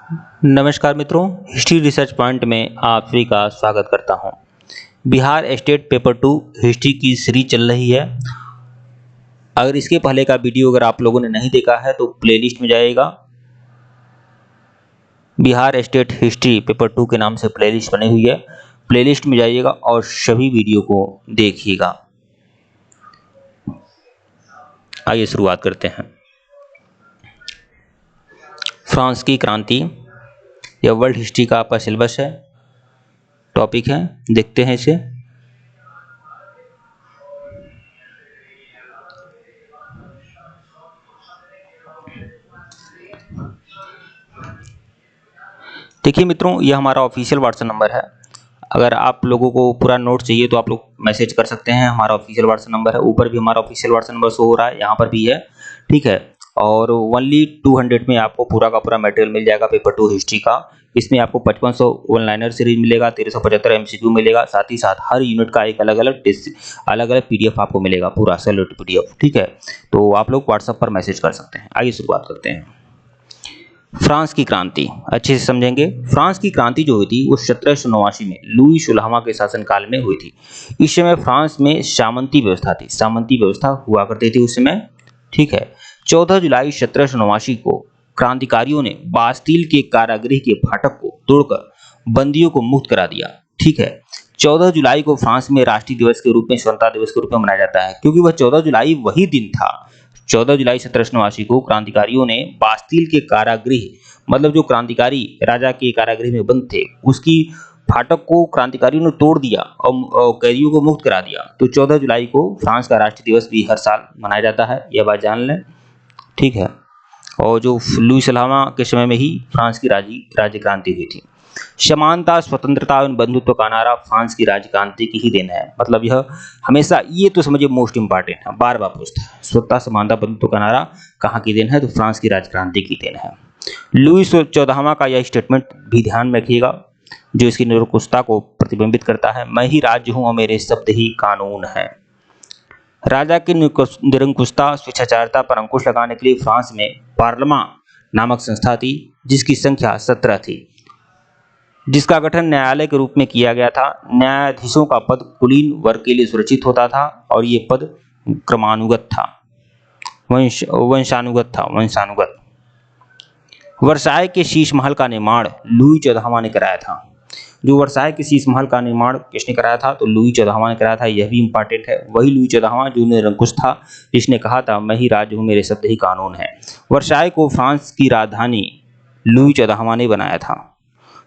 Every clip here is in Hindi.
नमस्कार मित्रों, हिस्ट्री रिसर्च पॉइंट में आप सभी का स्वागत करता हूं। बिहार स्टेट पेपर 2 हिस्ट्री की सीरीज चल रही है। अगर इसके पहले का वीडियो अगर आप लोगों ने नहीं देखा है तो प्लेलिस्ट में जाइएगा। बिहार स्टेट हिस्ट्री पेपर 2 के नाम से प्लेलिस्ट बनी हुई है, प्लेलिस्ट में जाइएगा और सभी वीडियो को देखिएगा। आइए शुरुआत करते हैं। फ्रांस की क्रांति, यह वर्ल्ड हिस्ट्री का आपका सिलेबस है, टॉपिक है, देखते हैं इसे। देखिए मित्रों, यह हमारा ऑफिशियल व्हाट्सएप नंबर है। अगर आप लोगों को पूरा नोट चाहिए तो आप लोग मैसेज कर सकते हैं। हमारा ऑफिशियल व्हाट्सएप नंबर है, ऊपर भी हमारा ऑफिशियल व्हाट्सएप नंबर शो हो रहा है, यहाँ पर भी है, ठीक है। और ओनली 200 में आपको पूरा का पूरा मटेरियल मिल जाएगा पेपर 2 हिस्ट्री का। इसमें आपको 5500 वन लाइनर सीरीज मिलेगा, 1375 एमसीक्यू मिलेगा, साथ ही साथ हर यूनिट का एक अलग अलग पीडीएफ आपको मिलेगा, पूरा सेलेक्ट पीडीएफ, ठीक है। तो आप लोग व्हाट्सएप पर मैसेज कर सकते हैं। आइए शुरुआत करते हैं। फ्रांस की क्रांति अच्छे से समझेंगे। फ्रांस की क्रांति जो हुई थी वो 1789 में लुई सुलहवा के शासनकाल में हुई थी। इस समय फ्रांस में सामंती व्यवस्था थी, सामंती व्यवस्था हुआ करती थी उस समय, ठीक है। 14 जुलाई 1789 को क्रांतिकारियों ने बास्टील के कारागृह के फाटक को तोड़कर बंदियों को मुक्त करा दिया, ठीक है। 14 जुलाई को फ्रांस में राष्ट्रीय दिवस के रूप में, स्वतंत्रता दिवस के रूप में मनाया जाता है, क्योंकि वह 14 जुलाई वही दिन था। 14 जुलाई 1789 को क्रांतिकारियों ने बास्टील के कारागृह, मतलब जो क्रांतिकारी राजा के कारागृह में बंद थे, उसकी फाटक को क्रांतिकारियों ने तोड़ दिया और कैदियों को मुक्त करा दिया। तो 14 जुलाई को फ्रांस का राष्ट्रीय दिवस भी हर साल मनाया जाता है, यह बात जान लें, ठीक है। और जो लुई सलामा के समय में ही फ्रांस की राज्य क्रांति हुई थी। समानता, स्वतंत्रता और बंधुत्व का नारा फ्रांस की राज्य क्रांति की ही देन है। मतलब यह हमेशा, ये तो समझिए मोस्ट इंपॉर्टेंट है, बार बार पूछता है, स्वतंत्रता, समानता, बंधुत्व का नारा कहाँ की देन है? तो फ्रांस की राज्य क्रांति की देन है। लुई 14वां का यह स्टेटमेंट भी ध्यान में रखिएगा, जो इसकी निरंकुशता को प्रतिबिंबित करता है। मैं ही राज्य हूं और मेरे शब्द ही कानून है। राजा की निरंकुशता, स्वेच्छाचारिता पर अंकुश लगाने के लिए फ्रांस में पार्लियामेंट नामक संस्था थी, जिसकी संख्या 17 थी, जिसका गठन न्यायालय के रूप में किया गया था। न्यायाधीशों का पद कुलीन वर्ग के लिए सुरक्षित होता था और ये पद क्रमानुगत था, वंशानुगत। वर्साय के शीश महल का निर्माण लुई 14वां ने कराया था। जो वर्साय के शीश महल का निर्माण किसने कराया था? तो लुई 14वां ने कराया था, यह भी इंपॉर्टेंट है। वही लुई 14वां जो निरंकुश था, जिसने कहा था मैं ही राज्य हूं, मेरे शब्द ही कानून है। वर्साय को फ्रांस की राजधानी लुई 14वां ने बनाया था।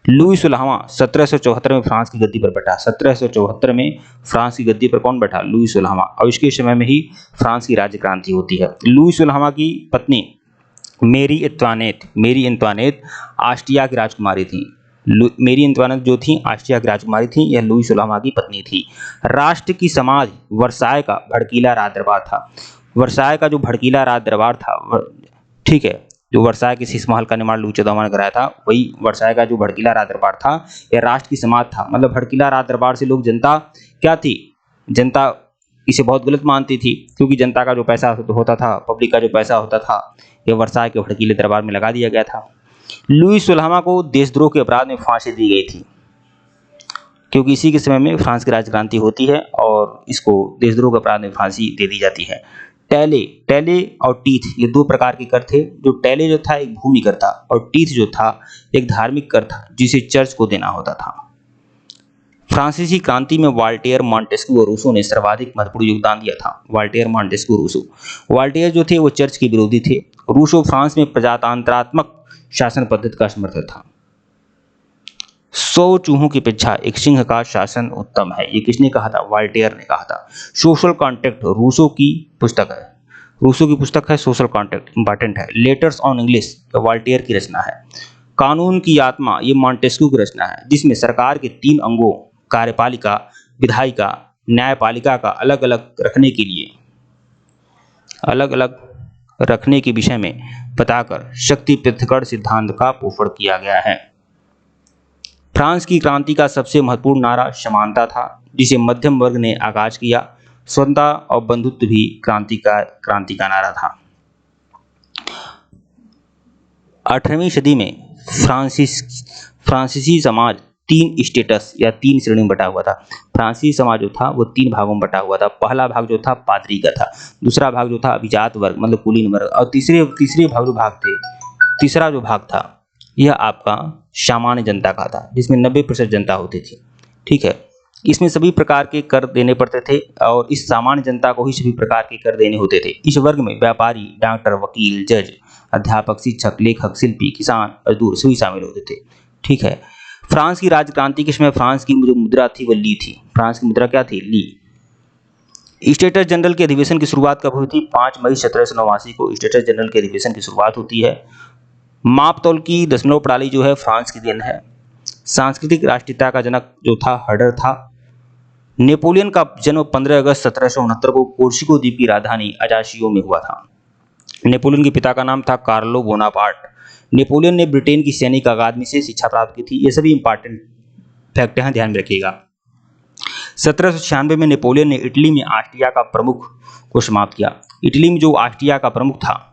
लुई 16वां 1774 में फ्रांस की गद्दी पर बैठा। 1774 में फ्रांस की गद्दी पर कौन बैठा? लुई 16वां। और इसके समय में ही फ्रांस की राज्य क्रांति होती है। लुई 16वां की पत्नी मेरी एंतवानेट ऑस्ट्रिया की राजकुमारी थी। मेरी एंतवानेट जो थी ऑस्ट्रिया की राजकुमारी थी, यह लुई 16वां की पत्नी थी। राष्ट्र की समाज वर्साय का भड़कीला राज दरबार था। वर्साय का जो भड़कीला राज दरबार था, ठीक है, जो वर्साय के शीश महल का निर्माण लुई 14वां ने कराया था, वही वर्साय का जो भड़कीला राज दरबार था, यह राष्ट्र की समाज था। मतलब भड़कीला राज दरबार से लोग, जनता क्या थी? जनता इसे बहुत गलत मानती थी, क्योंकि जनता का जो पैसा होता था, पब्लिक का जो पैसा होता था, यह वर्साय के भड़कीले दरबार में लगा दिया गया था। लुई 16वां को देशद्रोह के अपराध में फांसी दी गई थी, क्योंकि इसी के समय में फ्रांस की राज्य क्रांति होती है और इसको देशद्रोह के अपराध में फांसी दे दी जाती है। टैले और टीथ, ये दो प्रकार के कर थे। जो टैले जो था एक भूमि कर था, और टीथ जो था एक धार्मिक कर था, जिसे चर्च को देना होता था। फ्रांसीसी क्रांति में वाल्टेयर, मॉन्टेस्क्यू और रूसो ने सर्वाधिक महत्वपूर्ण योगदान दिया था। Voltaire, Montesquieu, Rousseau. वाल्टेयर जो थे वो चर्च के विरोधी थे। रूसो फ्रांस में प्रजातंत्रात्मक शासन पद्धति का समर्थक था। 100 चूहों की अपेक्षा एक सिंह का शासन उत्तम है, ये किसने कहा था? वाल्टेयर ने कहा था। सोशल कॉन्ट्रैक्ट रूसो की पुस्तक है, रूसो की पुस्तक है सोशल कॉन्ट्रैक्ट, इंपॉर्टेंट है। लेटर्स ऑन इंग्लिश वाल्टेयर की रचना है। कानून की आत्मा, ये मॉन्टेस्क्यू की रचना है, जिसमें सरकार के 3 अंगों, कार्यपालिका, विधायिका, न्यायपालिका का अलग अलग रखने के विषय में बताकर शक्ति पृथक्करण सिद्धांत का पोषण किया गया है। फ्रांस की क्रांति का सबसे महत्वपूर्ण नारा समानता था, जिसे मध्यम वर्ग ने आगाज किया। स्वतंत्रता और बंधुत्व भी क्रांति का नारा था। 18वीं सदी में फ्रांसीसी समाज 3 स्टेटस या 3 श्रेणी में बटा हुआ था। फ्रांसीसी समाज जो था वो 3 भागों में बटा हुआ था। पहला भाग जो था पादरी का था, दूसरा भाग जो था अभिजात वर्ग मतलब कुलीन वर्ग, और तीसरा जो भाग था यह आपका सामान्य जनता का था, जिसमें 90% जनता होती थी। ठीक है, इसमें सभी प्रकार के कर देने पड़ते थे और इस सामान्य जनता को ही सभी प्रकार के कर देने होते थे। इस वर्ग में व्यापारी, डॉक्टर, वकील, जज, अध्यापक, शिक्षक, लेखक, शिल्पी, किसान, मजदूर सभी शामिल होते थे। ठीक है, फ्रांस की राजक्रांति के समय फ्रांस की जो मुद्रा थी वो ली थी। फ्रांस की मुद्रा क्या थी? ली। स्टेटस जनरल के अधिवेशन की शुरुआत कब हुई थी? 5 मई 1789 को स्टेटस जनरल के अधिवेशन की शुरुआत होती है। माप तौल की दशमलव प्रणाली जो है फ्रांस की देन है। सांस्कृतिक राष्ट्रीयता का जनक जो था हर्डर था। नेपोलियन का जन्म 15 अगस्त 1769 को कोर्सिको द्वीप की राजधानी अजासियो में हुआ था। नेपोलियन के पिता का नाम था कार्लो बोनापार्ट। नेपोलियन ने ब्रिटेन की सैनिक अकादमी से शिक्षा प्राप्त की थी। ये सभी इंपॉर्टेंट फैक्ट हैं, ध्यान में रखिएगा। 1796 में नेपोलियन ने इटली में ऑस्ट्रिया का प्रमुख को समाप्त किया। इटली में जो ऑस्ट्रिया का प्रमुख था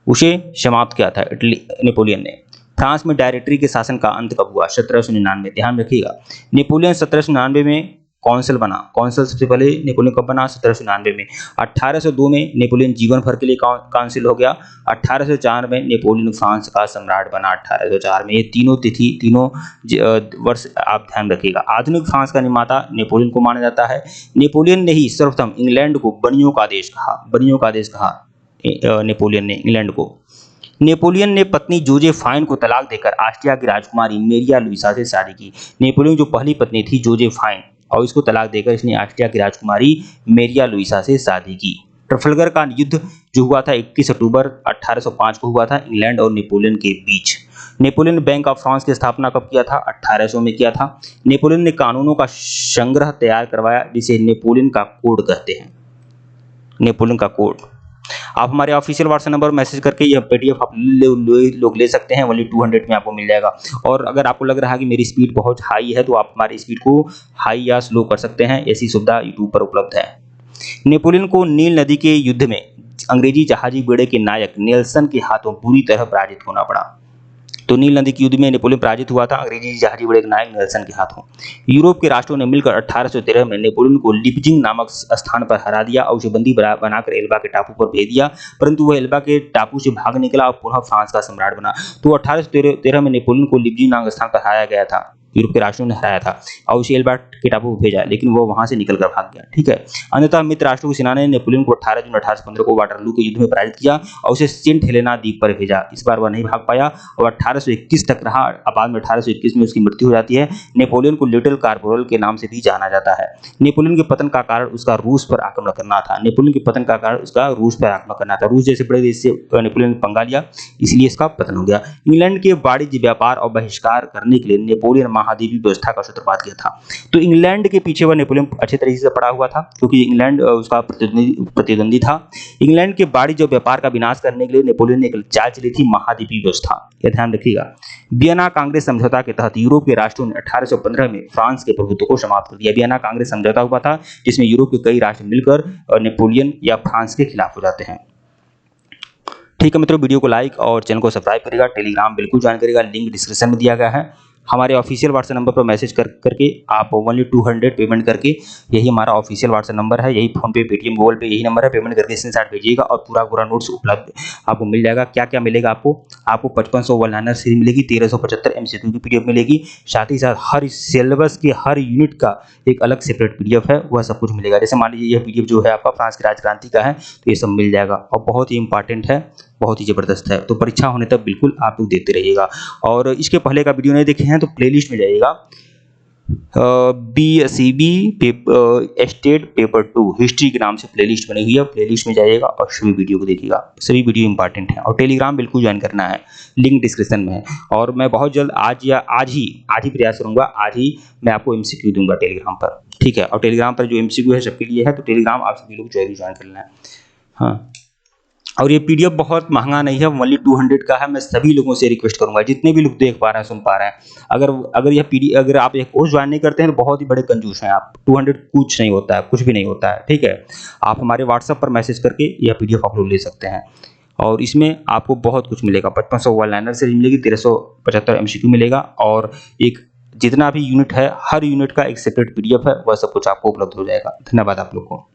उसे समाप्त किया था नेपोलियन ने। फ्रांस में डायरेक्टरी के शासन का अंत कब हुआ? 1799। ध्यान रखिएगा, नेपोलियन 1799 में कौंसिल बना। कौंसिल सबसे पहले नेपोलियन कब बना? 1799 में। 1802 में नेपोलियन जीवन भर के लिए काउंसिल हो गया। 1804 में नेपोलियन फ्रांस का सम्राट बना। 1804 में। ये तीनों वर्ष आप ध्यान रखिएगा। आधुनिक फ्रांस का निर्माता नेपोलियन को माना जाता है। नेपोलियन ने ही सर्वप्रथम इंग्लैंड को बनियों का देश कहा। नेपोलियन ने इंग्लैंड को। नेपोलियन ने पत्नी जोजेफाइन को तलाक देकर ऑस्ट्रिया की राजकुमारी मेरिया लुइसा से शादी की। नेपोलियन जो पहली पत्नी थी जोजेफाइन, और इसको तलाक देकर इसने ऑस्ट्रिया की राजकुमारी मेरिया लुइसा से शादी की। ट्रफलगर का युद्ध जो हुआ था 21 अक्टूबर 1805 को हुआ था इंग्लैंड और नेपोलियन के बीच। नेपोलियन बैंक ऑफ फ्रांस की स्थापना कब किया था? 1800 में किया था। नेपोलियन ने कानूनों का संग्रह तैयार करवाया जिसे नेपोलियन का कोड कहते हैं। नेपोलियन का कोड। आप हमारे ऑफिशियल व्हाट्सएप नंबर मैसेज करके यह पीडीएफ आप लोग ले सकते हैं। ओनली 200 में आपको मिल जाएगा। और अगर आपको लग रहा है कि मेरी स्पीड बहुत हाई है तो आप हमारी स्पीड को हाई या स्लो कर सकते हैं। ऐसी सुविधा यूट्यूब पर उपलब्ध है। नेपोलियन को नील नदी के युद्ध में अंग्रेजी जहाजी बेड़े के नायक नेल्सन के हाथों बुरी तरह पराजित होना पड़ा। तो नील नदी के युद्ध में नेपोलियन पराजित हुआ था अंग्रेजी जहाजी बेड़े के नायक नेल्सन के हाथों। यूरोप के राष्ट्रों ने मिलकर 1813 में नेपोलियन को लिपजिंग नामक स्थान पर हरा दिया और उसे बंदी बनाकर एल्बा के टापू पर भेज दिया, परंतु वह एल्बा के टापू से भाग निकला और पुनः फ्रांस का सम्राट बना। तो 1813 में नेपोलियन को लिपजिंग नामक स्थान पर हराया गया था। यूरोप के राष्ट्रों ने हराया था और उसे एल्बा के टापू पर भेजा, लेकिन वो वहां से निकलकर भाग गया। ठीक है, अंततः मित्र राष्ट्रों की सेना ने नेपोलियन को 18 जून 1815 को वाटरलू के युद्ध में पराजित किया और उसे सेंट हेलेना द्वीप पर भेजा। इस बार वह नहीं भाग पाया और 1821 तक रहा। बाद में 1821 में उसकी मृत्यु हो जाती है। नेपोलियन को लिटिल कार्पोरल के नाम से भी जाना जाता है। नेपोलियन के पतन का कारण उसका रूस पर आक्रमण करना था। नेपोलियन के पतन का कारण उसका रूस पर आक्रमण करना था। रूस जैसे बड़े देश से नेपोलियन ने पंगा लिया, इसलिए इसका पतन हो गया। इंग्लैंड के वाणिज्य व्यापार और बहिष्कार करने के लिए नेपोलियन महाद्वीपीय व्यवस्था का सूत्रपात किया था। तो इंग्लैंड के पीछे वह नेपोलियन अच्छे तरीके से पड़ा हुआ था क्योंकि इंग्लैंड उसका प्रतिद्वंदी था। इंग्लैंड के वाणिज्य व्यापार का विनाश करने के लिए नेपोलियन ने एक चाल चली थी, महाद्वीपीय व्यवस्था। यह ध्यान रखिएगा। वियना कांग्रेस समझौता के तहत यूरोप के राष्ट्रों ने 1815 में फ्रांस के प्रभुत्व को समाप्त कर दिया। वियना कांग्रेस समझौता हुआ था जिसमें यूरोप के कई राष्ट्र मिलकर नेपोलियन या फ्रांस के खिलाफ हो जाते हैं। ठीक है मित्रों, वीडियो को लाइक और चैनल को सब्सक्राइब करेगा। टेलीग्राम बिल्कुल ज्वाइन करेगा, लिंक डिस्क्रिप्शन में दिया गया है। हमारे ऑफिशियल व्हाट्सएप नंबर पर मैसेज करके आप ओनली 200 पेमेंट करके, यही हमारा ऑफिशियल व्हाट्सएप नंबर है, यही फोनपे, पेटीएम, गूगल पे यही नंबर है। पेमेंट करके स्क्रीनशॉट भेजिएगा और पूरा नोट्स उपलब्ध आपको मिल जाएगा। क्या क्या मिलेगा आपको? 5500 वन लाइनर सीरीज मिलेगी, 1375 MCQ की पीडीएफ मिलेगी। साथ ही साथ हर सिलेबस के हर यूनिट का एक अलग सेपरेट पीडीएफ है, वह सब कुछ मिलेगा। जैसे मान लीजिए यह पीडीएफ जो है आपका फ्रांस की राजक्रांति का है, तो ये सब मिल जाएगा और बहुत ही इंपॉर्टेंट है, बहुत ही जबरदस्त है। तो परीक्षा होने तक बिल्कुल आप लोग देते रहिएगा। और इसके पहले का वीडियो नहीं देखे हैं तो प्लेलिस्ट में जाइएगा। BSEB स्टेट पेपर 2 हिस्ट्री के नाम से प्लेलिस्ट बनी हुई है, प्लेलिस्ट में जाइएगा और सभी वीडियो को देखिएगा। सभी वीडियो इंपॉर्टेंट है। और टेलीग्राम बिल्कुल ज्वाइन करना है, लिंक डिस्क्रिप्शन में है। और मैं बहुत जल्द आज ही प्रयास करूंगा, आज ही मैं आपको MCQ दूंगा टेलीग्राम पर। ठीक है, और टेलीग्राम पर जो MCQ है सबके लिए है, तो टेलीग्राम आप सभी लोग जरूर ज्वाइन कर लेना है। हाँ, और ये पीडीएफ बहुत महंगा नहीं है, ओनली 200 का है। मैं सभी लोगों से रिक्वेस्ट करूंगा, जितने भी लोग देख पा रहे हैं, सुन पा रहे हैं, अगर आप एक कोर्स ज्वाइन नहीं करते हैं तो बहुत ही बड़े कंजूस हैं आप। 200 कुछ नहीं होता है, कुछ भी नहीं होता है। ठीक है, आप हमारे व्हाट्सएप पर मैसेज करके यह पीडीएफ आप लोग ले सकते हैं। और इसमें आपको बहुत कुछ मिलेगा। 5500 वन लाइनर सीरीज मिलेगी, 1375 एमसीक्यू मिलेगा और एक जितना भी यूनिट है हर यूनिट का एक सेपरेट पीडीएफ है, वह सब कुछ आपको उपलब्ध हो जाएगा। धन्यवाद आप लोग को।